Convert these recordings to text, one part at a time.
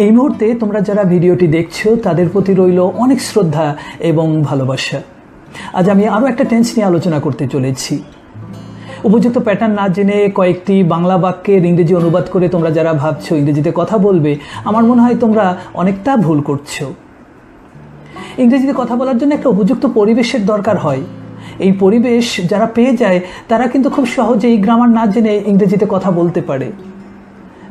এই মুহূর্তে তোমরা যারা ভিডিওটি দেখছো তাদের প্রতি রইল অনেক শ্রদ্ধা এবং ভালোবাসা। আজ আমি আরও একটা টেন্স নিয়ে আলোচনা করতে চলেছি। উপযুক্ত প্যাটার্ন না জেনে কয়েকটি বাংলা বাক্যের ইংরেজি অনুবাদ করে তোমরা যারা ভাবছো ইংরেজিতে কথা বলবে, আমার মনে হয় তোমরা অনেকটা ভুল করছো। ইংরেজিতে কথা বলার জন্য একটা উপযুক্ত পরিবেশের দরকার হয়। এই পরিবেশ যারা পেয়ে যায় তারা কিন্তু খুব সহজেই গ্রামার না জেনে ইংরেজিতে কথা বলতে পারে।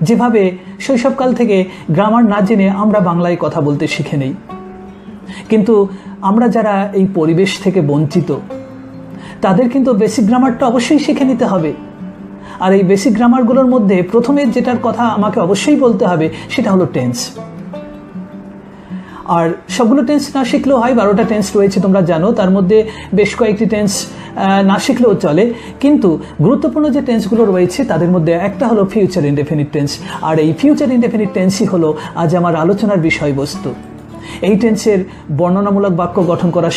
যেভাবে শৈশবকাল থেকে গ্রামার না জেনে আমরা বাংলায় কথা বলতে শিখে নেই, কিন্তু আমরা যারা এই পরিবেশ থেকে বঞ্চিত তাদের কিন্তু বেসিক গ্রামারটা অবশ্যই শিখে নিতে হবে। আর এই বেসিক গ্রামারগুলোর মধ্যে প্রথমে যেটার কথা আমাকে অবশ্যই বলতে হবে সেটা হলো টেন্স। আর সবগুলো টেন্স না শিখলেও হয়, 12টা টেন্স রয়েছে তোমরা জানো, তার মধ্যে বেশ কয়েকটি টেন্স না শিখলেও চলে। কিন্তু গুরুত্বপূর্ণ যে টেন্সগুলো রয়েছে তাদের মধ্যে একটা হলো ফিউচার ইনডেফিনিট টেন্স। আর এই ফিউচার ইনডেফিনিট টেন্সই হলো আজ আমার আলোচনার বিষয়বস্তু। এই টেন্সের বর্ণনামূলক বাক্য গঠন করা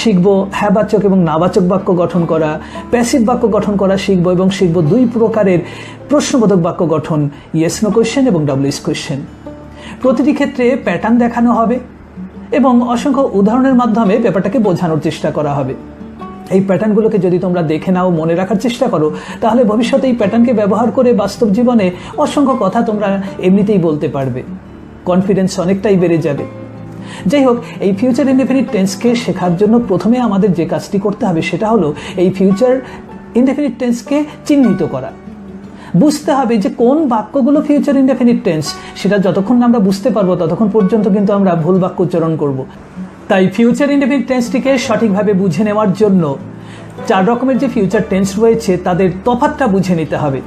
শিখব হ্যাবাচক এবং নাবাচক বাক্য গঠন করা, প্যাসিভ বাক্য গঠন করা শিখব এবং শিখব দুই প্রকারের প্রশ্নবোধক বাক্য গঠন, ইয়েস নো কোয়েশ্চেন এবং ডাব্লিউএস কোয়েশ্চেন। প্রতিটি ক্ষেত্রে প্যাটার্ন দেখানো হবে এবং অসংখ্য উদাহরণের মাধ্যমে ব্যাপারটাকে বোঝানোর চেষ্টা করা হবে। এই প্যাটার্নগুলোকে যদি তোমরা দেখে নাও, মনে রাখার চেষ্টা করো, তাহলে ভবিষ্যতে এই প্যাটার্নকে ব্যবহার করে বাস্তব জীবনে অসংখ্য কথা তোমরা এমনিতেই বলতে পারবে। কনফিডেন্স অনেকটাই বেড়ে যাবে। যাই হোক, এই ফিউচার ইনডেফিনিট টেন্সকে শেখার জন্য প্রথমে আমাদের যে কাজটি করতে হবে সেটা হলো এই ফিউচার ইনডেফিনিট টেন্সকে চিহ্নিত করা। বুঝতে হবে যে কোন বাক্যগুলো ফিউচার ইনডেফিনিট টেন্স, সেটা যতক্ষণ না আমরা বুঝতে পারবো ততক্ষণ পর্যন্ত কিন্তু আমরা ভুল বাক্য উচ্চারণ করব। তাই ফিউচার ইনডেফিনিট টেন্সটিকে সঠিকভাবে বুঝে নেওয়ার জন্য 4 রকমের যে ফিউচার টেন্স রয়েছে তাদের তফাৎটা বুঝে নিতে হবে।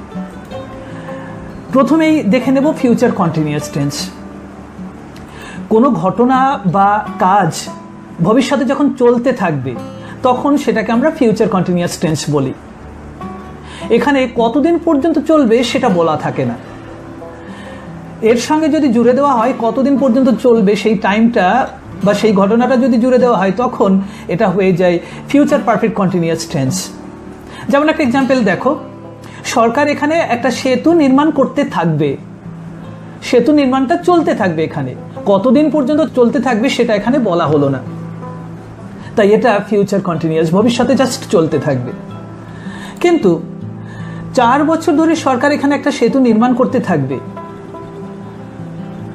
প্রথমেই দেখে নেব ফিউচার কন্টিনিউয়াস টেন্স। কোনো ঘটনা বা কাজ ভবিষ্যতে যখন চলতে থাকবে তখন সেটাকে আমরা ফিউচার কন্টিনিউয়াস টেন্স বলি। এখানে কতদিন পর্যন্ত চলবে সেটা বলা থাকে না। এর সঙ্গে যদি জুড়ে দেওয়া হয় কতদিন পর্যন্ত চলবে সেই টাইমটা বা সেই ঘটনাটা যদি জুড়ে দেওয়া হয় তখন এটা হয়ে যায় ফিউচার পারফেক্ট কন্টিনিউয়াস টেন্স। যেমন একটা এক্সাম্পল দেখো, সরকার এখানে একটা সেতু নির্মাণ করতে থাকবে, সেতু নির্মাণটা চলতে থাকবে। এখানে কতদিন পর্যন্ত চলতে থাকবে সেটা এখানে বলা হলো না, তাই এটা ফিউচার কন্টিনিউয়াস, ভবিষ্যতে জাস্ট চলতে থাকবে। কিন্তু 4 বছর ধরে সরকার এখানে একটা সেতু নির্মাণ করতে থাকবে,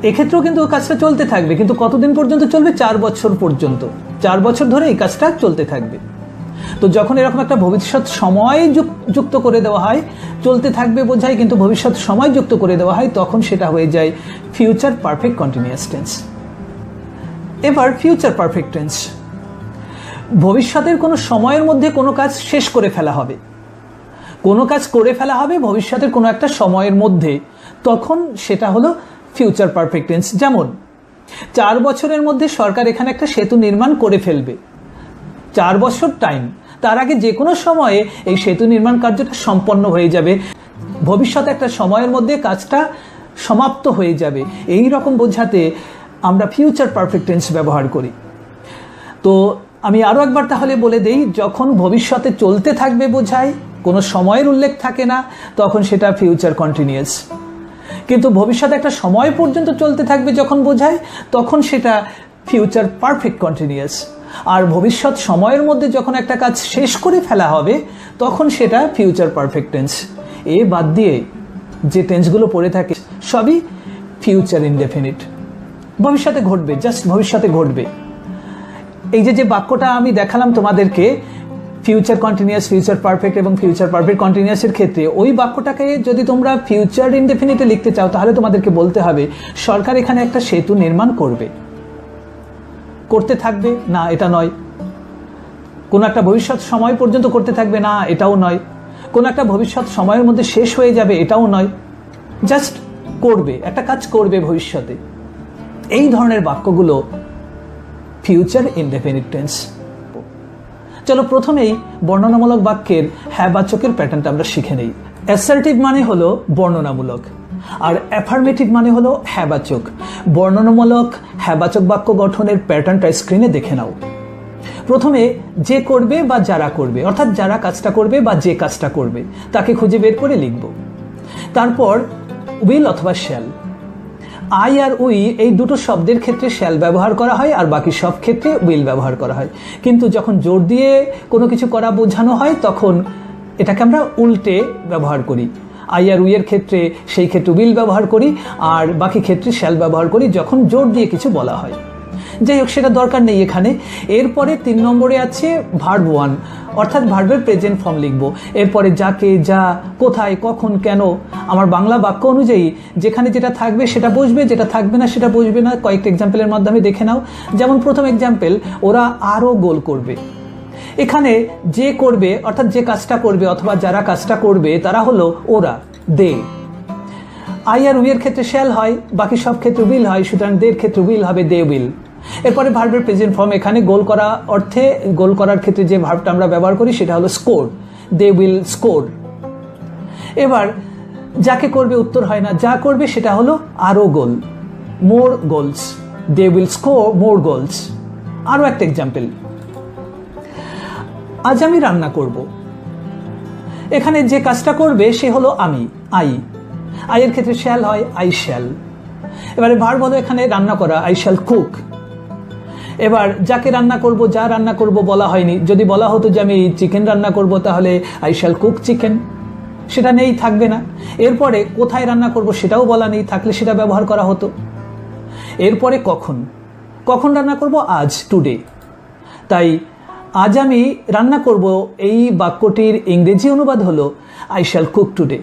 এক্ষেত্রেও কিন্তু কাজটা চলতে থাকবে, কিন্তু কতদিন পর্যন্ত চলবে? 4 বছর পর্যন্ত। 4 বছর ধরে এই কাজটা চলতে থাকবে। তো যখন এরকম একটা ভবিষ্যৎ সময় যুক্ত করে দেওয়া হয়, চলতে থাকবে বোঝায় কিন্তু ভবিষ্যৎ সময় যুক্ত করে দেওয়া হয়, তখন সেটা হয়ে যায় ফিউচার পারফেক্ট কন্টিনিউয়াস টেন্স। এবার ফিউচার পারফেক্ট টেন্স, ভবিষ্যতের কোনো সময়ের মধ্যে কোনো কাজ শেষ করে ফেলা হবে, কোনো কাজ করে ফেলা হবে ভবিষ্যতের কোনো একটা সময়ের মধ্যে, তখন সেটা হলো ফিউচার পারফেক্ট টেন্স। যেমন 4 বছরের মধ্যে সরকার এখানে একটা সেতু নির্মাণ করে ফেলবে, 4 বছর টাইম, তার আগে যে কোনো সময়ে এই সেতু নির্মাণ কার্যটা সম্পন্ন হয়ে যাবে, ভবিষ্যতে একটা সময়ের মধ্যে কাজটা সমাপ্ত হয়ে যাবে, এই রকম বোঝাতে আমরা ফিউচার পারফেক্ট টেন্স ব্যবহার করি। তো আমি আরও একবার তাহলে বলে দেই, যখন ভবিষ্যতে চলতে থাকবে বোঝায়, কোনো সময়ের উল্লেখ থাকে না, তখন সেটা ফিউচার কন্টিনিউয়াস। কিন্তু ভবিষ্যতে একটা সময় পর্যন্ত চলতে থাকবে যখন বোঝায়, তখন সেটা ফিউচার পারফেক্ট কন্টিনিউয়াস। আর ভবিষ্যৎ সময়ের মধ্যে যখন একটা কাজ শেষ করে ফেলা হবে তখন সেটা ফিউচার পারফেক্ট টেন্স। এ বাদ দিয়ে যে টেন্সগুলো পড়ে থাকে সবই ফিউচার ইনডেফিনিট, ভবিষ্যতে ঘটবে, জাস্ট ভবিষ্যতে ঘটবে। এই যে বাক্যটা আমি দেখালাম তোমাদেরকে, ফিউচার কন্টিনিউয়াস, ফিউচার পারফেক্ট এবং ফিউচার পারফেক্ট কন্টিনিউয়াসের ক্ষেত্রে ওই বাক্যটাকে যদি তোমরা ফিউচার ইনডেফিনিটে লিখতে চাও তাহলে তোমাদেরকে বলতে হবে সরকার এখানে একটা সেতু নির্মাণ করবে, করতে থাকবে না, এটা নয়। কোনো একটা ভবিষ্যৎ সময় পর্যন্ত করতে থাকবে না, এটাও নয়। কোনো একটা ভবিষ্যৎ সময়ের মধ্যে শেষ হয়ে যাবে, এটাও নয়। জাস্ট করবে, একটা কাজ করবে ভবিষ্যতে। এই ধরনের বাক্যগুলো ফিউচার ইনডেফিনিট টেন্স। চলো প্রথমেই বর্ণনামূলক বাক্যের হ্যাবাচকের প্যাটার্নটা আমরা শিখে নেই। অ্যাসার্টিভ মানে হলো বর্ণনামূলক, আর অ্যাফার্মেটিভ মানে হলো হ্যাবাচক। বর্ণনামূলক হ্যাবাচক বাক্য গঠনের প্যাটার্নটা স্ক্রিনে দেখে নাও। প্রথমে যে করবে বা যারা করবে, অর্থাৎ যারা কাজটা করবে বা যে কাজটা করবে তাকে খুঁজে বের করে লিখব। তারপর উইল অথবা শ্যাল, আই আর উই এই দুটো শব্দের ক্ষেত্রে শ্যাল ব্যবহার করা হয়, আর বাকি সব ক্ষেত্রে উইল ব্যবহার করা হয়। কিন্তু যখন জোর দিয়ে কোনো কিছু করা বোঝানো হয় তখন এটাকে আমরা উল্টে ব্যবহার করি। আই আর উই এর ক্ষেত্রে সেই ক্ষেত্রে উইল ব্যবহার করি, আর বাকি ক্ষেত্রে শ্যাল ব্যবহার করি যখন জোর দিয়ে কিছু বলা হয়। যাই হোক, সেটা দরকার নেই এখানে। এরপরে 3 নম্বরে আছে ভার্ব 1, অর্থাৎ ভার্বের প্রেজেন্ট ফর্ম লিখব। এরপরে যাকে, যা, কোথায়, কখন, কেন। আমার বাংলা বাক্য অনুযায়ী যেখানে যেটা থাকবে সেটা বসবে, যেটা থাকবে না সেটা বসবে না। কয়েকটা এক্সাম্পলের মাধ্যমে দেখে নাও। যেমন প্রথম এক্সাম্পল, ওরা আরও গোল করবে। এখানে যে করবে অর্থাৎ যে কাজটা করবে অথবা যারা কাজটা করবে তারা হলো ওরা, দে। আই আর উই এর ক্ষেত্রে শ্যাল হয়, বাকি সব ক্ষেত্রে উইল হয়, সুতরাং দের ক্ষেত্রে উইল হবে, দে উইল। এরপরে ভার্বের প্রেজেন্ট ফর্ম, এখানে গোল করা অর্থে, গোল করার ক্ষেত্রে যে ভার্বটা আমরা ব্যবহার করি সেটা হলো স্কোর, দে উইল স্কোর। এবার যাকে করবে উত্তর হয় না, যা করবে সেটা হলো আরও গোল, more goals, they will score more goals. আরও একটা এক্সাম্পল, আজ আমি রান্না করব। এখানে যে কাজটা করবে সে হলো আমি, আই। আই এর ক্ষেত্রে শ্যাল হয়, আই শ্যাল। এবারে ভার্ব হলো এখানে রান্না করা, আই শ্যাল কুক। এবার যাকে রান্না করব, যা রান্না করব বলা হয়নি। যদি বলা হতো যে আমি চিকেন রান্না করব তাহলে আই শ্যাল কুক চিকেন, সেটা নেই, থাকবে না। এরপরে কোথায় রান্না করব সেটাও বলা নেই, থাকলে সেটা ব্যবহার করা হতো। এরপরে কখন, কখন রান্না করব, আজ, টুডে। তাই আজ আমি রান্না করব এই বাক্যটির ইংরেজি অনুবাদ হলো আই শ্যাল কুক টুডে।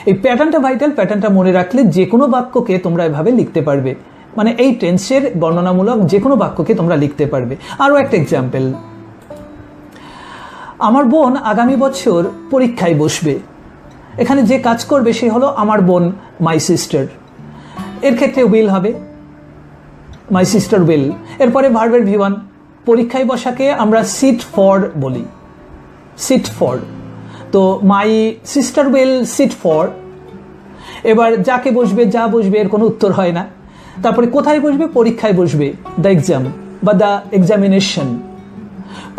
এই প্যাটার্নটা ভাইটাল, প্যাটার্নটা মনে রাখলে যে কোনো বাক্যকে তোমরা এভাবে লিখতে পারবে, মানে এই টেন্সের বর্ণনামূলক যে কোনো বাক্যকে তোমরা লিখতে পারবে। আরও একটা এক্সাম্পল, আমার বোন আগামী বছর পরীক্ষায় বসবে। এখানে যে কাজ করবে সে হলো আমার বোন, মাই সিস্টার। এর ক্ষেত্রে উইল হবে, মাই সিস্টার উইল। এরপরে ভার্বের V1, পরীক্ষায় বসাকে আমরা সিট ফর বলি, সিট ফর। তো মাই সিস্টার উইল সিট ফর। এবার যাকে বসবে, যা বসবে, এর কোনো উত্তর হয় না। তারপরে কোথায় বসবে, পরীক্ষায় বসবে, দ্য এক্সাম বা দ্য এক্সামিনেশন।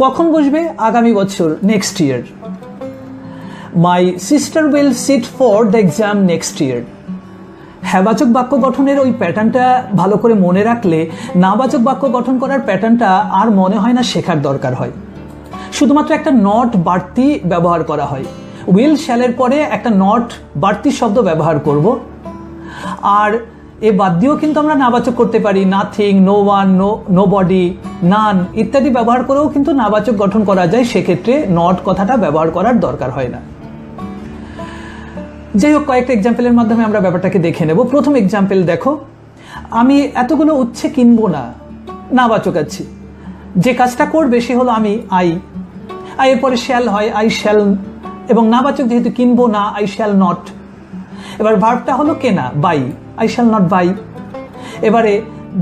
কখন বসবে, আগামী বছর, next year. My sister will sit for the exam next year. হ্যাঁবাচক বাক্য গঠনের ওই প্যাটার্নটা ভালো করে মনে রাখলে নাবাচক বাক্য গঠন করার প্যাটার্নটা আর মনে হয় না শেখার দরকার হয়। শুধুমাত্র একটা নট বাড়তি ব্যবহার করা হয়। উইল শ্যালের পরে একটা নট বাড়তি শব্দ ব্যবহার করব। আর এ বাদ দিয়েও কিন্তু আমরা নাবাচক করতে পারি, nothing, no one, nobody, none ইত্যাদি ব্যবহার করেও কিন্তু নাবাচক গঠন করা যায়। সেক্ষেত্রে নট কথাটা ব্যবহার করার দরকার হয় না। যাই হোক, কয়েকটা এক্সাম্পলের মাধ্যমে আমরা ব্যাপারটাকে দেখে নেব। প্রথম এক্সাম্পল দেখো, আমি এতগুলো উচ্ছে কিনবো না, নাবাচক আছে। যে কাজটা করবে সে হলো আমি, আই। এর পরে শ্যাল হয়, আই শ্যাল, এবং নাবাচক যেহেতু কিনবো না, আই শ্যাল নট। এবার ভার্বটা হলো কেনা, buy, I shall not buy. এবারে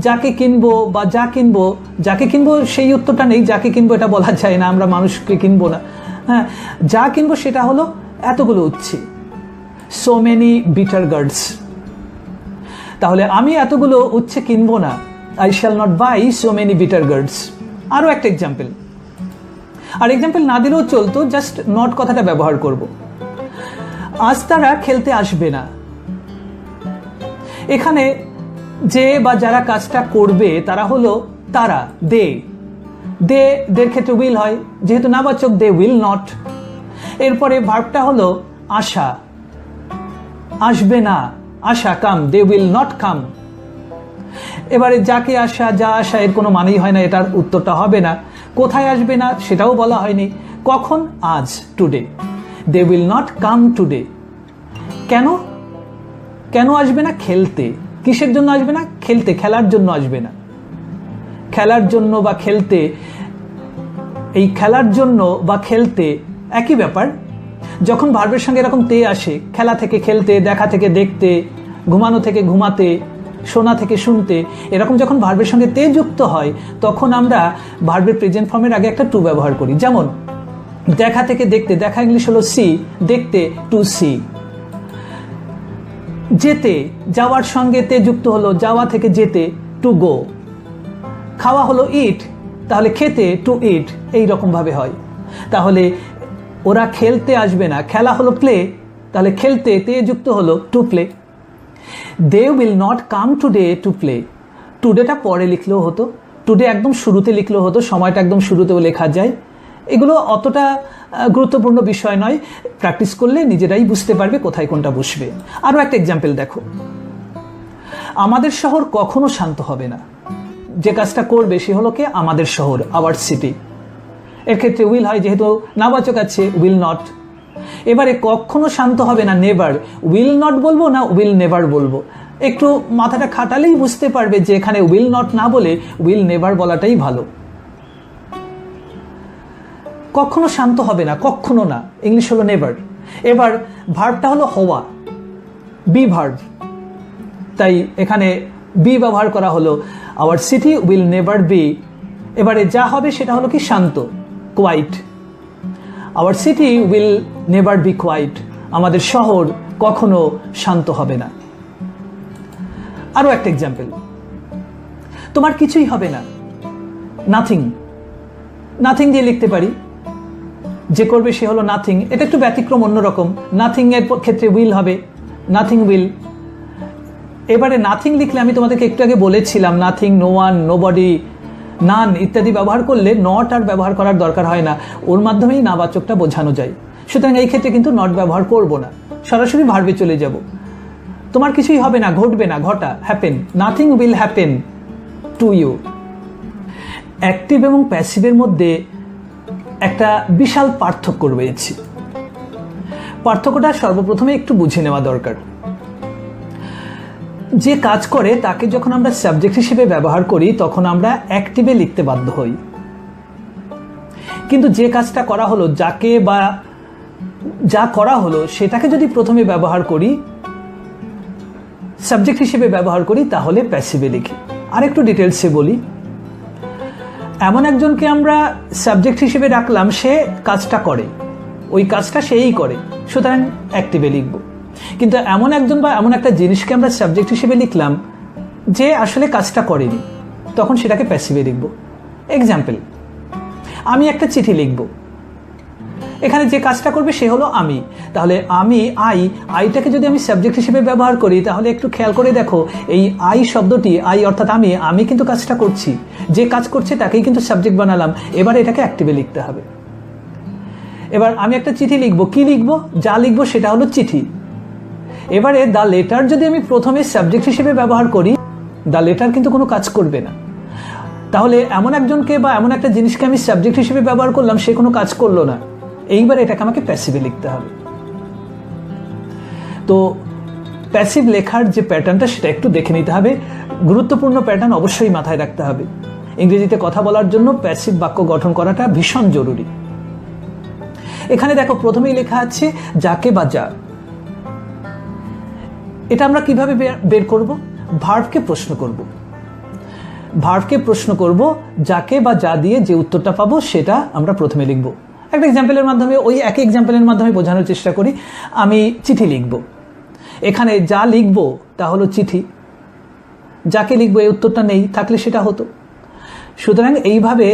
যাকে কিনবো বা যা কিনবো, যাকে কিনবো সেই উত্তরটা নেই, যাকে কিনবো এটা বলা যায় না, আমরা মানুষকে কিনবো না। হ্যাঁ, যা কিনবো সেটা হলো এতগুলো উচ্ছে, so many bitter gourds। তাহলে আমি এতগুলো উচ্ছে কিনবো না, I shall not buy so many bitter gourds। আরও একটা এক্সাম্পল, আর এক্সাম্পল না দিলেও চলতো, জাস্ট নট কথাটা ব্যবহার করব। আজ তারা খেলতে আসবে না। এখানে যে বা যারা কাজটা করবে তারা হলো তারা, দে। দের ক্ষেত্রে উইল হয়, যেহেতু নাবাচক, দে উইল নট। এরপরে ভার্বটা হলো আশা, আসবে না, আশা, কাম, দে উইল নট কাম। এবারে যাকে আসা, যা আসা, এর কোনো মানেই হয় না, এটার উত্তরটা হবে না। কোথায় আসবে না সেটাও বলা হয়নি। কখন, আজ, today, they will not come today. কেন, কেন আসবে না, খেলতে। কিসের জন্য আসবে না, খেলতে, খেলার জন্য আসবে না। খেলার জন্য বা খেলতে, এই খেলার জন্য বা খেলতে একই ব্যাপার। যখন ভার্বের সঙ্গে এরকম তে আসে, খেলা থেকে খেলতে, দেখা থেকে দেখতে, ঘুমানো থেকে ঘুমাতে, শোনা থেকে শুনতে, এরকম যখন ভার্বের সঙ্গে তে যুক্ত হয় তখন আমরা ভার্বের প্রেজেন্ট ফর্মের আগে একটা টু ব্যবহার করি। যেমন দেখা থেকে দেখতে, দেখা ইংলিশ হলো সি, দেখতে টু সি। যেতে, যাওয়ার সঙ্গে তে যুক্ত হলো, যাওয়া থেকে যেতে, টু গো। খাওয়া হলো ইট, তাহলে খেতে টু ইট, এই রকম ভাবে হয়। তাহলে ওরা খেলতে আসবে না, খেলা হলো প্লে, তাহলে খেলতে তে যুক্ত হলো to play. They will not come today to play. টুডেটা পরে লিখলেও হতো, টুডে একদম শুরুতে লিখলেও হতো, সময়টা একদম শুরুতেও লেখা যায়। এগুলো অতটা গুরুত্বপূর্ণ বিষয় নয়, প্র্যাকটিস করলে নিজেরাই বুঝতে পারবে কোথায় কোনটা বসবে। আরও একটা এক্সাম্পল দেখো, আমাদের শহর কখনো শান্ত হবে না। যে কাজটা করবে সে হলো কে? আমাদের শহর, আওয়ার সিটি। এর ক্ষেত্রে উইল হয়, যেহেতু নাবাচক আছে, উইল নট। এবারে কখনো শান্ত হবে না, নেভার। উইল নট বলবো না উইল নেভার বলবো? একটু মাথাটা খাটালেই বুঝতে পারবে যে এখানে উইল নট না বলে উইল নেভার বলাটাই ভালো। কখনো শান্ত হবে না, কখনো না, ইংলিশ হলো নেভার। এবার ভার্বটা হলো হওয়া, বি ভার্ব, তাই এখানে বি ব্যবহার করা হলো। Our city will never be, এবারে যা হবে সেটা হলো কি? শান্ত, quiet. Our city will never be quiet, আমাদের শহর কখনো শান্ত হবে না। আরও একটা এক্সাম্পল, তোমার কিছুই হবে না, নাথিং। নাথিং দিয়ে লিখতে পারি, যে করবে সে হলো নাথিং। এটা একটু ব্যতিক্রম, অন্যরকম। নাথিং এর ক্ষেত্রে উইল হবে, নাথিং উইল। এবারে নাথিং লিখলে আমি তোমাদেরকে একটু আগে বলেছিলাম, nothing, no one, nobody, none ইত্যাদি ব্যবহার করলে নট আর ব্যবহার করার দরকার হয় না, ওর মাধ্যমেই নাবাচকটা বোঝানো যায়। সুতরাং এই ক্ষেত্রে কিন্তু নট ব্যবহার করব না, সরাসরি ভার্বে চলে যাব। তোমার কিছুই হবে না, ঘটবে না, ঘটা, happen. Nothing will happen to you. Active এবং প্যাসিভের মধ্যে একটা বিশাল পার্থক্য রয়েছে। পার্থক্যটা সর্বপ্রথমে একটু বুঝে নেওয়া দরকার। যে কাজ করে তাকে যখন আমরা সাবজেক্ট হিসেবে ব্যবহার করি তখন আমরা অ্যাক্টিভে লিখতে বাধ্য হই, কিন্তু যে কাজটা করা হলো, যাকে বা যা করা হলো সেটাকে যদি প্রথমে ব্যবহার করি, সাবজেক্ট হিসেবে ব্যবহার করি, তাহলে প্যাসিভে লিখি। আর একটু ডিটেলসে বলি, এমন একজনকে আমরা সাবজেক্ট হিসেবে রাখলাম, সে কাজটা করে, ওই কাজটা সেই করে, সুতরাং অ্যাক্টিভে লিখব। কিন্তু এমন একজন বা এমন একটা জিনিসকে আমরা সাবজেক্ট হিসেবে লিখলাম যে আসলে কাজটা করেনি, তখন সেটাকে প্যাসিভে লিখব। এক্সাম্পল, আমি একটা চিঠি লিখব, এখানে যে কাজটা করবে সে হলো আমি। তাহলে আমি, আইটাকে যদি আমি সাবজেক্ট হিসেবে ব্যবহার করি, তাহলে একটু খেয়াল করে দেখো, এই আই শব্দটি, আই অর্থাৎ আমি কিন্তু কাজটা করছি, যে কাজ করছে তাকেই কিন্তু সাবজেক্ট বানালাম। এবার এটাকে অ্যাক্টিভে লিখতে হবে। এবার আমি একটা চিঠি লিখব, কি লিখব? যা লিখব সেটা হলো চিঠি। এবারে দ্য লেটার যদি আমি প্রথমে সাবজেক্ট হিসেবে ব্যবহার করি, দ্য লেটার কিন্তু কোনো কাজ করবে না। তাহলে এমন একজনকে বা এমন একটা জিনিসকে আমি সাবজেক্ট হিসেবে ব্যবহার করলাম, সে কোনো কাজ করলো না, এইবার এটাকে আমাকে প্যাসিভে লিখতে হবে। তো প্যাসিভ লেখার যে প্যাটার্নটা সেটা একটু দেখে নিতে হবে। গুরুত্বপূর্ণ প্যাটার্ন অবশ্যই মাথায় রাখতে হবে। ইংরেজিতে কথা বলার জন্য প্যাসিভ বাক্য গঠন করাটা ভীষণ জরুরি। এখানে দেখো, প্রথমেই লেখা আছে যাকে বা যা। এটা আমরা কিভাবে বের করব? ভার্বকে প্রশ্ন করব। ভার্বকে প্রশ্ন করব, যাকে বা যা দিয়ে যে উত্তরটা পাবো সেটা আমরা প্রথমে লিখব। একটা এক্সাম্পলের মাধ্যমে, ওই একই এক্সাম্পলের মাধ্যমে বোঝানোর চেষ্টা করি। আমি চিঠি লিখব, এখানে যা লিখব তা হলো চিঠি, যাকে লিখব এই উত্তরটা নেই, থাকলে সেটা হতো। সুতরাং এইভাবে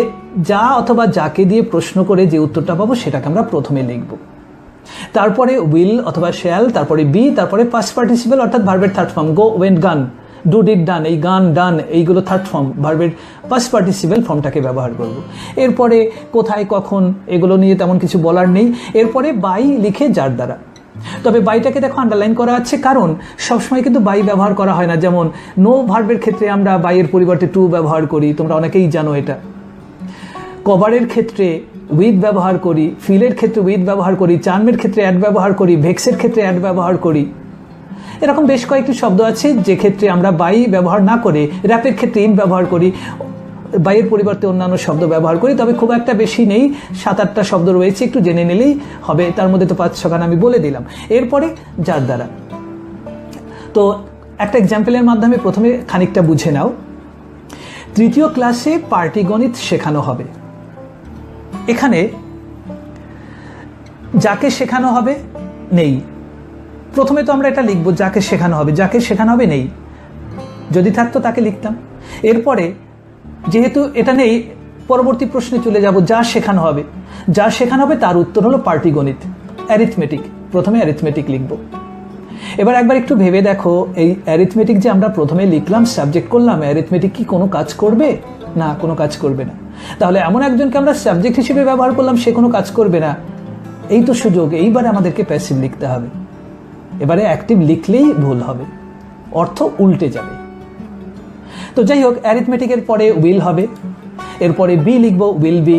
যা অথবা যাকে দিয়ে প্রশ্ন করে যে উত্তরটা পাবো সেটাকে আমরা প্রথমে লিখব। তারপরে উইল অথবা শ্যাল, তারপরে বি, তারপরে পাস্ট পার্টিসিপল অর্থাৎ ভার্বের থার্ড ফর্ম, গো, ওয়েন্ট, গান, ডু, ডিড, ডান, এই গান, ডান এইগুলো থার্ড ফর্ম, ভার্বের পাস্ট পার্টিসিপল ফর্মটাকে ব্যবহার করব। এরপরে কোথায়, কখন, এগুলো নিয়ে তেমন কিছু বলার নেই। এরপরে বাই লিখে যার দ্বারা। তবে বাইটাকে দেখো আন্ডারলাইন করা আছে, কারণ সবসময় কিন্তু বাই ব্যবহার করা হয় না। যেমন নো ভার্বের ক্ষেত্রে আমরা বাইয়ের পরিবর্তে টু ব্যবহার করি, তোমরা অনেকেই জানো এটা। কভারের ক্ষেত্রে উইথ ব্যবহার করি, ফিলের ক্ষেত্রে উইথ ব্যবহার করি, চার্মের ক্ষেত্রে অ্যাড ব্যবহার করি, ভেক্সের ক্ষেত্রে অ্যাড ব্যবহার করি। এরকম বেশ কয়েকটি শব্দ আছে যে ক্ষেত্রে আমরা বাই ব্যবহার না করে র্যাপের ক্ষেত্রে ইন ব্যবহার করি, বাইয়ের পরিবর্তে অন্যান্য শব্দ ব্যবহার করি। তবে খুব একটা বেশি নেই, 7-8টা শব্দ রয়েছে, একটু জেনে নিলেই হবে। তার মধ্যে তো 5-6 আমি বলে দিলাম। এরপরে যার দ্বারা। তো একটা এক্সাম্পলের মাধ্যমে প্রথমে খানিকটা বুঝে নাও। তৃতীয় ক্লাসে পাটিগণিত শেখানো হবে। এখানে যাকে শেখানো হবে নেই, প্রথমে তো আমরা এটা লিখবো যাকে শেখানো হবে, যাকে শেখানো হবে নেই, যদি থাকতো তাকে লিখতাম। এরপরে যেহেতু এটা নেই, পরবর্তী প্রশ্নে চলে যাব, যা শেখানো হবে। যা শেখানো হবে তার উত্তর হলো পাটিগণিত, অ্যারিথমেটিক। প্রথমে অ্যারিথমেটিক লিখব। এবার একবার একটু ভেবে দেখো, এই অ্যারিথমেটিক যে আমরা প্রথমে লিখলাম, সাবজেক্ট করলাম, অ্যারিথমেটিক কি কোনো কাজ করবে? না, কোনো কাজ করবে না। তাহলে এমন একজনকে আমরা সাবজেক্ট হিসেবে ব্যবহার করলাম, সে কোনো কাজ করবে না। এই তো সুযোগ, এইবারে আমাদেরকে প্যাসিভ লিখতে হবে। এবারে অ্যাক্টিভ লিখলেই ভুল হবে, অর্থ উল্টে যাবে। তো যাই হোক, অ্যারিথমেটিকের পরে উইল হবে, এরপরে বি লিখব, উইল বি।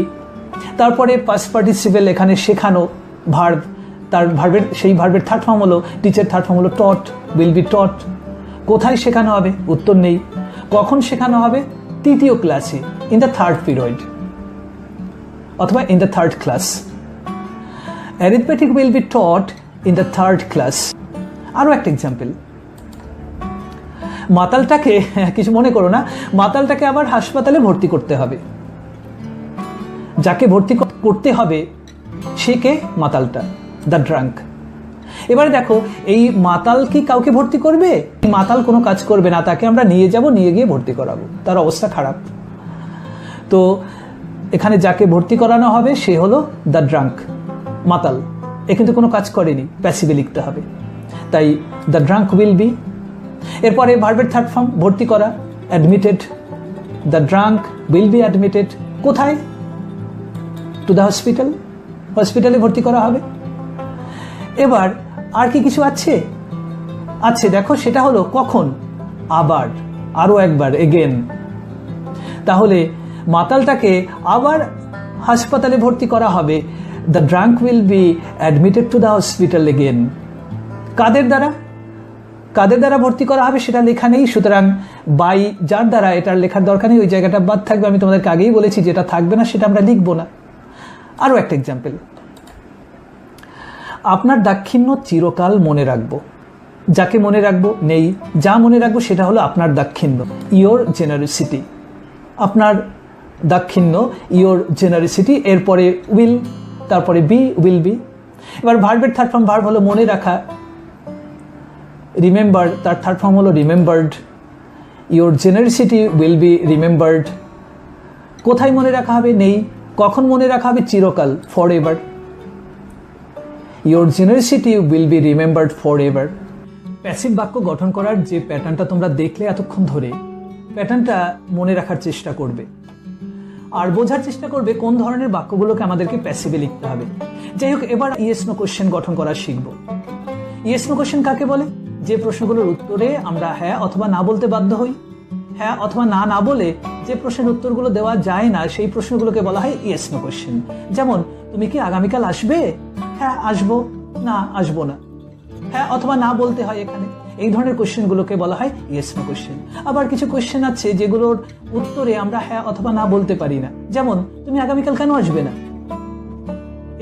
তারপরে পাস্ট পার্টিসিপেল, এখানে শেখানো ভার্ব, তার ভার্বের সেই ভার্বের থার্ড ফর্ম হলো টিচার, থার্ড ফর্ম হলো টট, উইল বি টট। কোথায় শেখানো হবে? উত্তর নেই। কখন শেখানো হবে? তৃতীয় ক্লাসে, ইন দ্য থার্ড পিরিয়ড অথবা in the third class. Arithmetic will be taught in the third class. আরও একটা এক্সাম্পল, মাতালটাকে, কিছু মনে করো না, মাতালটাকে আবার হাসপাতালে ভর্তি করতে হবে। যাকে ভর্তি করতে হবে সে কে? মাতালটা, দ্য ড্রাঙ্ক। এবারে দেখো, এই মাতাল কি কাউকে ভর্তি করবে? মাতাল কোনো কাজ করবে না, তাকে আমরা নিয়ে যাব, নিয়ে গিয়ে ভর্তি করাবো, তার অবস্থা খারাপ। তো এখানে যাকে ভর্তি করানো হবে সে হলো দ্য ড্রাঙ্ক, মাতাল। এ কিন্তু কোনো কাজ করেনি, প্যাসিভে লিখতে হবে। তাই দ্য ড্রাঙ্ক উইল বি। এরপরে ভার্বের থার্ড ফর্ম, ভর্তি করা, admitted. The drunk will be admitted. কোথায়? টু দ্য হসপিটাল, হসপিটালে ভর্তি করা হবে। এবার আর কি কিছু আছে? দেখো, সেটা হলো কখন? আবার, আরো একবার, এগেন। তাহলে মাতালটাকে আবার হাসপাতালে ভর্তি করা হবে। The drunk will be admitted to the hospital again. কাদের দ্বারা? কাদের দ্বারা ভর্তি করা হবে সেটা লেখা নেই, সুতরাং বাই, যার দ্বারা, এটার লেখার দরকার নেই, ওই জায়গাটা বাদ থাকবে। আমি তোমাদেরকে আগেই বলেছি যেটা থাকবে না সেটা আমরা লিখবো না। আরও একটা এক্সাম্পল, আপনার দাক্ষিণ্য চিরকাল মনে রাখবো। যাকে মনে রাখবো? নেই। যা মনে রাখবো সেটা হলো আপনার দাক্ষিণ্য, ইয়োর জেনারসিটি। আপনার দাক্ষিণ্য, ইয়োর জেনারসিটি। এরপরে উইল, তারপরে বি, উইল বি। এবার ভার্বের থার্ড ফর্ম, ভার্ব হলো মনে রাখা, রিমেম্বার, তার থার্ড ফর্ম হলো remembered. Your generosity will be remembered. কোথায় মনে রাখা হবে? নেই। কখন মনে রাখা হবে? চিরকাল, for ever. Your generosity will be remembered for ever. Passive বাক্য গঠন করার যে প্যাটার্নটা তোমরা দেখলে এতক্ষণ ধরে, প্যাটার্নটা মনে রাখার চেষ্টা করবে আর বোঝার চেষ্টা করবে কোন ধরনের বাক্যগুলোকে আমাদেরকে প্যাসিভে লিখতে হবে। যাই হোক, এবার ইয়েস নো কোশ্চেন গঠন করা শিখব। ইয়েস নো কোশ্চেন কাকে বলে? যে প্রশ্নগুলোর উত্তরে আমরা হ্যাঁ অথবা না বলতে বাধ্য হই। হ্যাঁ অথবা না না বলে যে প্রশ্নের উত্তরগুলো দেওয়া যায় না, সেই প্রশ্নগুলোকে বলা হয় ইয়েস নো কোশ্চেন। যেমন, তুমি কি আগামীকাল আসবে? হ্যাঁ আসবো, না আসবো না। হ্যাঁ অথবা না বলতে হয় এখানে। এই ধরনের কোশ্চেনগুলোকে বলা হয় ইয়েস নো কোশ্চেন। আবার কিছু কোশ্চেন আছে যেগুলোর উত্তরে আমরা হ্যাঁ অথবা না বলতে পারি না। যেমন, তুমি আগামীকাল কেন আসবে না?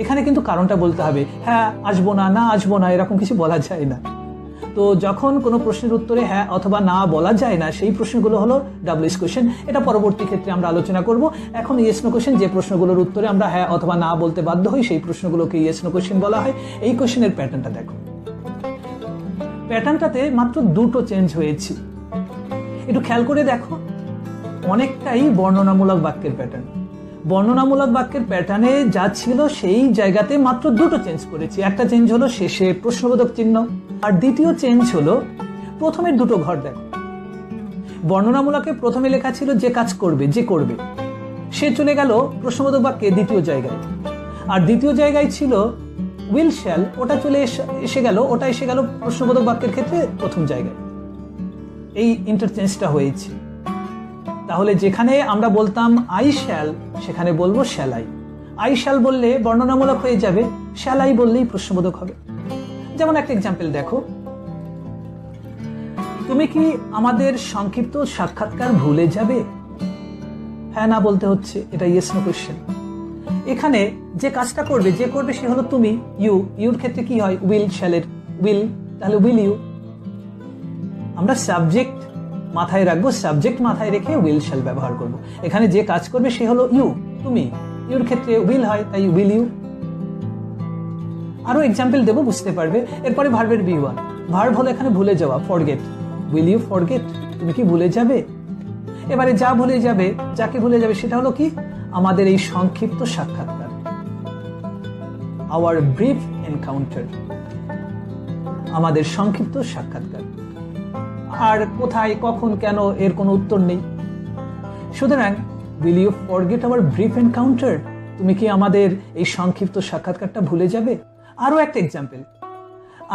এখানে কিন্তু কারণটা বলতে হবে। হ্যাঁ আসবো না, না আসবো না, এরকম কিছু বলা যায় না। তো যখন কোনো প্রশ্নের উত্তরে হ্যাঁ অথবা না বলা যায় না, সেই প্রশ্নগুলো হলো ডাবলইস কোশ্চেন। এটা পরবর্তী ক্ষেত্রে আমরা আলোচনা করব। এখন ইয়েস নো কোশ্চেন, যে প্রশ্নগুলোর উত্তরে আমরা হ্যাঁ অথবা না বলতে বাধ্য হই, সেই প্রশ্নগুলোকে ইয়েস নো কোশ্চেন বলা হয়। এই কোশ্চেনের প্যাটার্নটা দেখো। প্যাটার্নটাতে মাত্র দুটো চেঞ্জ হয়েছে, একটু খেয়াল করে দেখো। অনেকটাই বর্ণনামূলক বাক্যের প্যাটার্ন। বর্ণনামূলক বাক্যের প্যাটার্নে যা ছিল সেই জায়গাতে মাত্র দুটো চেঞ্জ করেছি। একটা চেঞ্জ হলো শেষে প্রশ্নবোধক চিহ্ন, আর দ্বিতীয় চেঞ্জ হলো প্রথমের দুটো ঘর দেখো। বর্ণনামূলকে প্রথমে লেখা ছিল যে কাজ করবে, যে করবে, সে চলে গেল প্রশ্নবোধক বাক্যে দ্বিতীয় জায়গায়। আর দ্বিতীয় জায়গায় ছিল উইল শ্যাল, ওটা চলে এসে গেল প্রশ্নবোধক বাক্যের ক্ষেত্রে প্রথম জায়গায়। এই ইন্টারচেঞ্জটা হয়েছে। তাহলে যেখানে আমরা বলতাম আই শ্যাল, সেখানে বলবো শ্যাল আই। আই শ্যাল বললে বর্ণনামূলক হয়ে যাবে, শ্যাল আই বললেই প্রশ্নবোধক হবে। যেমন একটা এক্সাম্পল দেখো, তুমি কি আমাদের সংক্ষিপ্ত সাক্ষাৎকার ভুলে যাবে? হ্যাঁ না বলতে হচ্ছে, এটা ইয়েস নো কোশ্চেন। এখানে যে কাজটা করবে, যে করবে সে হলো তুমি, ইউ। ইউর ক্ষেত্রে কি হয়? উইল, শ্যালের উইল, তাহলে উইল ইউ। আমরা সাবজেক্ট মাথায় রাখবো, সাবজেক্ট মাথায় রেখে উইল শ্যাল ব্যবহার করব। এখানে যে কাজ করবে সে হলো ইউ, তুমি। ইউর ক্ষেত্রে উইল হয়, তাই উইল ইউ। আরো এক্সাম্পল দেবো, বুঝতে পারবে। এরপরে ভার্বের বি ওয়ান, ভার্ব হলো এখানে ভুলে যাওয়া, ফরগেট। Will you forget? তুমি কি ভুলে যাবে? এবারে যা ভুলে যাবে, যাকে ভুলে যাবে সেটা হলো কি? আমাদের এই সংক্ষিপ্ত সাক্ষাৎকার, আওয়ার ব্রিফ এনকাউন্টার। আমাদের সংক্ষিপ্ত সাক্ষাৎকার। আর কোথায়, কখন, কেন এর কোনো উত্তর নেই। সুতরাং will you forget our brief encounter? তুমি কি আমাদের এই সংক্ষিপ্ত সাক্ষাৎকারটা ভুলে যাবে? আরো একটা এক্সাম্পল,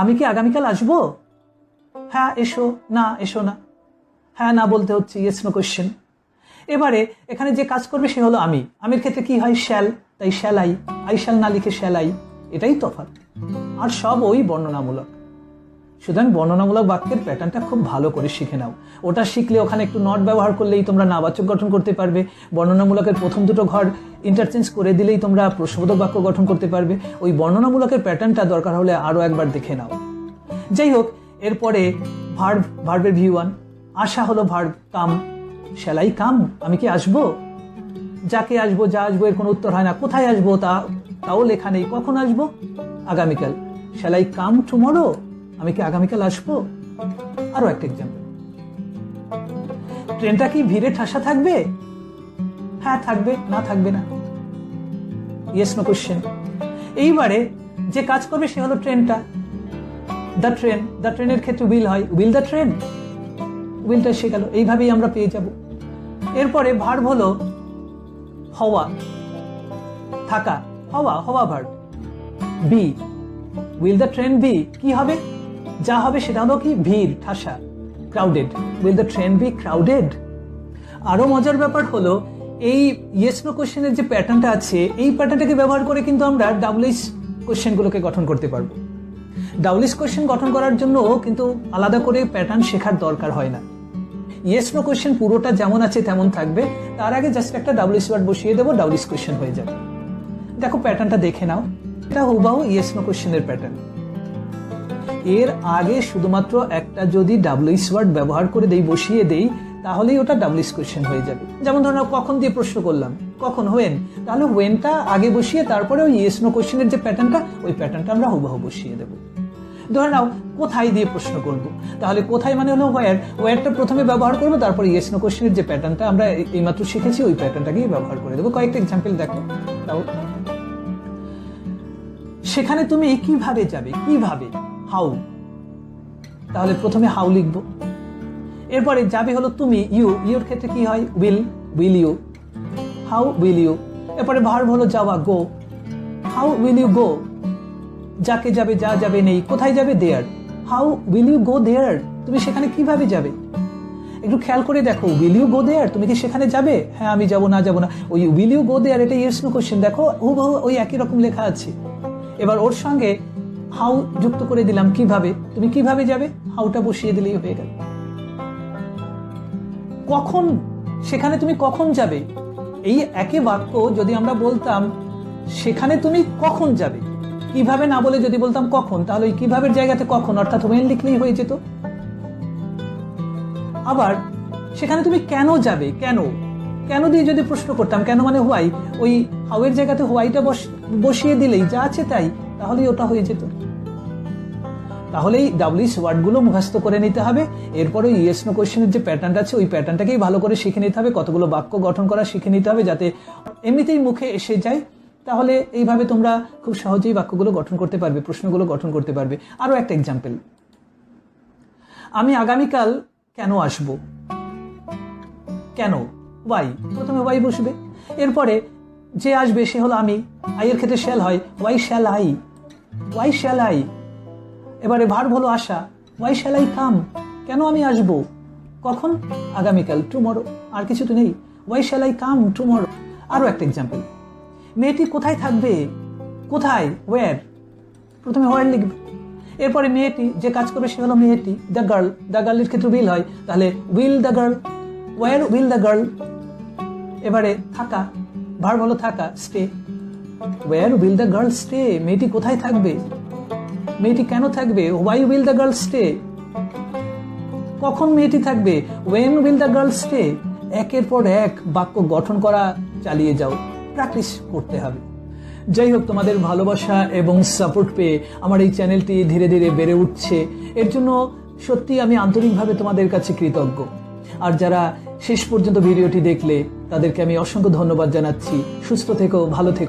আমি কি আগামীকাল আসবো? হ্যাঁ এসো, না এসো না। হ্যাঁ না বলতে হচ্ছে ইয়েস নো কোয়েশ্চেন। এবারে এখানে যে কাজ করবে সে হলো আমি। আমির ক্ষেত্রে কি হয়? শ্যাল, তাই শ্যাল আই শ্যাল না লিখে শ্যাল আই, এটাই তফাৎ। আর সব ওই বর্ণনামূলক। সুতরাং বর্ণনামূলক বাক্যের প্যাটার্নটা খুব ভালো করে শিখে নাও। ওটা শিখলে ওখানে একটু নট ব্যবহার করলেই তোমরা নাবাচক গঠন করতে পারবে। বর্ণনামূলকের প্রথম দুটো ঘর ইন্টারচেঞ্জ করে দিলেই তোমরা প্রশ্নবোধক বাক্য গঠন করতে পারবে। ওই বর্ণনামূলকের প্যাটার্নটা দরকার হলে আরও একবার দেখে নাও। যাই হোক, এরপরে ভার্বের V1, আসা হলো verb, come, shall I come? আমি কি আসবো? যাকে আসবো, যা আসবো এর কোনো উত্তর হয় না। কোথায় আসবো তাও লেখা নেই। কখন আসবো? আগামীকাল। Shall I come tomorrow? আমি কি আগামীকাল আসবো? আরো একটা এক্সাম্পল, ট্রেনটা কি ভিড়ে ঠাসা থাকবে? হ্যাঁ থাকবে, না থাকবে না, ইয়েস নো কোশ্চেন। এইবারে যে কাজ করবে সে হলো ট্রেনটা, দ্য ট্রেন। দ্য ট্রেনের ক্ষেত্রে উইল হয়, উইল দ্য ট্রেন, উইলটা এসে গেল। এইভাবেই আমরা পেয়ে যাব। এরপরে ভার্ব হলো হওয়া, থাকা, হওয়া verb. Be, will the train be, কি হবে? যা হবে সেটা হলো কি? ভিড়, ঠাসা, crowded. Will the train be crowded? আরো মজার ব্যাপার হলো এই ইয়েস নো কোশ্চেনের যে প্যাটার্নটা আছে, এই প্যাটার্নটাকে ব্যবহার করে কিন্তু আমরা ডাবলএস কোশ্চেনগুলোকে গঠন করতে পারবো। ডাবলএস কোশ্চেন গঠন করার জন্য কিন্তু আলাদা করে প্যাটার্ন শেখার দরকার হয় না। ইয়েস নো কোশ্চেন পুরোটা যেমন আছে তেমন থাকবে, তার আগে জাস্ট একটা ডাবলএস ওয়ার্ড বসিয়ে দেবো, ডাবলএস কোশ্চেন হয়ে যাবে। দেখো প্যাটার্নটা দেখে নাও, এটা হুবহু ইয়েস নো কোশ্চেনের প্যাটার্ন। এর আগে শুধুমাত্র একটা যদি ডাবলএস ওয়ার্ড ব্যবহার করে বসিয়ে দেই, তাহলেই ওটা ডাবলএস কোশ্চেন হয়ে যাবে। যেমন ধরো কখন দিয়ে প্রশ্ন করলাম, কখন, হোয়েন, তাহলে হোয়েনটা আগে বসিয়ে তারপরে ওই ইয়েস নো কোশ্চেনের যে প্যাটার্নটা, ওই প্যাটার্নটা আমরা হুবহু বসিয়ে দেবো। ধরে নাও কোথায় দিয়ে প্রশ্ন করব, তাহলে কোথায় মানে হলো ওয়্যারটা প্রথমে ব্যবহার করবো, তারপরে ইয়েস নো কোশ্চেনের যে প্যাটার্নটা আমরা এইমাত্র শিখেছি ওই প্যাটার্নটাকেই ব্যবহার করে দেবো। কয়েকটা এক্সাম্পল দেখো। তাও সেখানে তুমি কিভাবে যাবে? কিভাবে, হাউ, তাহলে প্রথমে হাউ লিখবো। এরপরে যাবে হলো তুমি, ইউর ক্ষেত্রে কি হয়? Will you, how will you. এরপরে ভার্ব হলো যাওয়া, go, how will you go? যাকে যাবে, যা যাবে নেই। কোথায় যাবে? There, how will you go there? তুমি সেখানে কিভাবে যাবে? একটু খেয়াল করে দেখো, উইল ইউ গো দেয়ার, তুমি কি সেখানে যাবে? হ্যাঁ আমি যাবো, না যাবো না। ওই উইল ইউ গো দেয়ার, এটা ইয়েস নো কোশ্চেন। দেখো হুবহু ওই একই রকম লেখা আছে। এবার ওর সঙ্গে হাউ যুক্ত করে দিলাম, কিভাবে, তুমি কিভাবে যাবে? হাউটা বসিয়ে দিলেই হয়ে গেল। কখন, সেখানে তুমি কখন যাবে? এই একই বাক্য যদি আমরা বলতাম সেখানে তুমি কখন যাবে, কিভাবে না বলে যদি বলতাম কখন, তাহলে ওই কিভাবের জায়গাতে কখন অর্থাৎ ওয়েন লিখলেই হয়ে যেত। আবার সেখানে তুমি কেন যাবে, কেন দিয়ে যদি প্রশ্ন করতাম, কেন মানে হোয়াই, ওই হাউ এর জায়গাতে হোয়াইটা বসিয়ে দিলেই যা আছে তাই, তাহলেই ওটা হয়ে যেত। তাহলেই ডাবলএস ওয়ার্ডগুলো মুখস্থ করে নিতে হবে। এরপরে ইয়েস নো কোশ্চেনের যে প্যাটার্নটা আছে ওই প্যাটার্নটাকেই ভালো করে শিখে নিতে হবে, কতগুলো বাক্য গঠন করা শিখে নিতে হবে যাতে এমনিতেই মুখে এসে যায়। তাহলে এইভাবে তোমরা খুব সহজেই বাক্যগুলো গঠন করতে পারবে, প্রশ্নগুলো গঠন করতে পারবে। আরো একটা এক্সাম্পল, আমি আগামীকাল কেন আসব? কেন, ওয়াই, প্রথমে ওয়াই বসবে। এরপরে যে আসবে সে হলো আমি, আই এর ক্ষেত্রে শ্যাল হয়, ওয়াই শ্যাল আই। এবারে ভার্ব হলো আসা, ওয়াই শ্যাল আই কাম? কেন আমি আসব? কখন? আগামীকাল, টুমরো। আর কিছু তো নেই, why shall I come tomorrow. আরো একটা এক্সাম্পল, মেয়েটি কোথায় থাকবে? কোথায়, ওয়্যার, প্রথমে ওয়্যার লিখবে। এরপরে মেয়েটি যে কাজ করবে সে হলো মেয়েটি, দ্য গার্ল। দ্য গার্লের ক্ষেত্রে উইল হয়, তাহলে will the girl, where will the girl. এবারে থাকা, ভার্ব হলো থাকা, stay, where will the girl stay? মেয়েটি কোথায় থাকবে, মেয়েটি কেন থাকবে? Why will the girl stay? কখন মেয়েটি থাকবে? When will the girl stay? একের পর এক বাক্য গঠন করা চালিয়ে যাও, প্র্যাকটিস করতে হবে। যাই হোক, তোমাদের ভালোবাসা এবং সাপোর্ট পেয়ে আমার এই চ্যানেলটি ধীরে ধীরে বেড়ে উঠছে। এর জন্য সত্যি আমি আন্তরিকভাবে তোমাদের কাছে কৃতজ্ঞ। আর যারা শেষ পর্যন্ত ভিডিওটি দেখলে তাদেরকে আমি অসংখ্য ধন্যবাদ জানাচ্ছি। সুস্থ থেকো, ভালো থেকো।